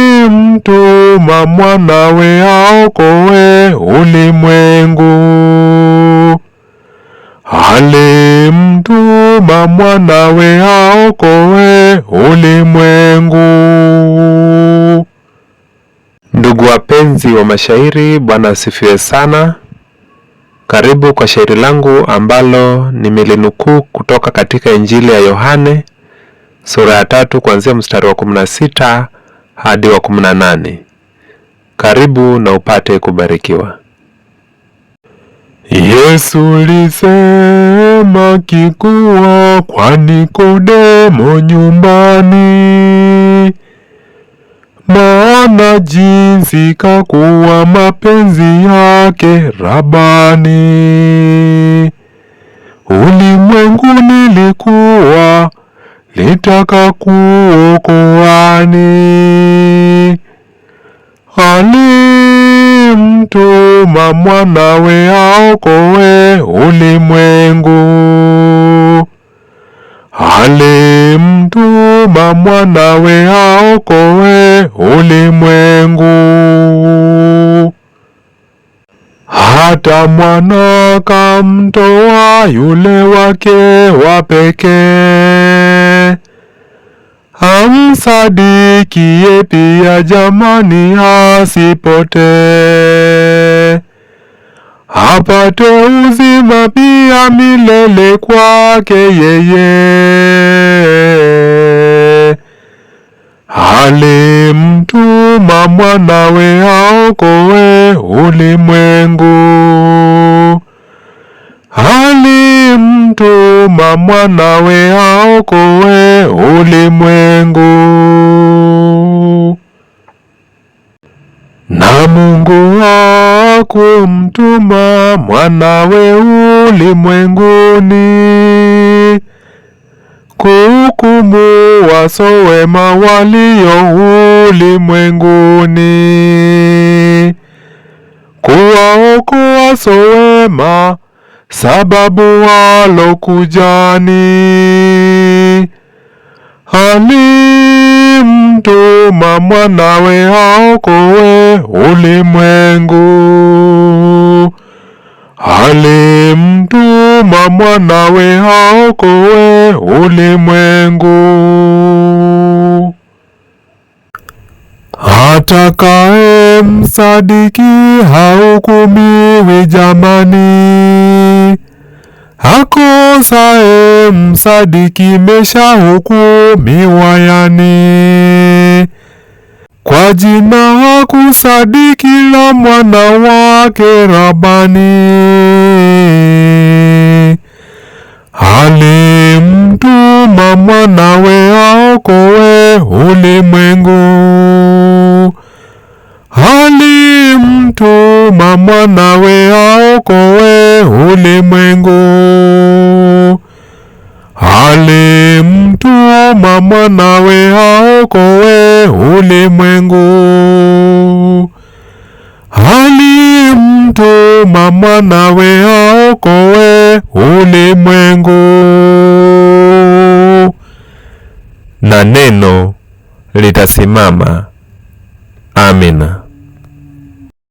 alimtuma mwanawe aokoe ulimwengu. Alimtuma mwanawe aokoe ulimwengu. Ndugu wapenzi wa mashairi, Bwana asifiwe sana. Karibu kwa shairi langu ambalo nimelinukuu kutoka katika Injili ya Yohane sura ya 3 kuanzia mstari wa 16 hadi wa 18. Karibu na upate kubarikiwa. Yesu alisema kikuwa kwa Nikodemo nyumbani, maana jinsi kakuwa mapenzi yake Rabani. Ulimwenguni likuwa litaka kuokoani, alimtuma mwanawe aokoe ulimwengu. Alimtuma mwanawe aokoe ulimwengu. Hata mwana kamtoa yule wake wa pekee, amsadikie pia jamani asipotee, apate uzima pia milele kwake yeye. Alimtuma mwanawe aokoe ulimwengu. Alimtuma mwanawe aokoe ulimwengu. Na Mungu hakumtuma mwanawe ulimwenguni kuhukumu wasowema walio ulimwenguni, kuwaokoa wasowema sababu walokujani. Alimtuma mwanawe aokoe ulimwengu. Alimtuma mwanawe aokoe ulimwengu. Atakaye msadiki hahukumiwi jamani, akosaye msadiki meshahukumiwa yani. Kwa jina hakusadiki la mwana wake Rabani. Alimtuma mwanawe aokoe ulimwengu. Alimtuma mwanawe aokoe ulimwengu. Alimtuma mwanawe aokoe ulimwengu. Alimtuma mwanawe aokoe ulimwengu. Na neno litasimama. Amina.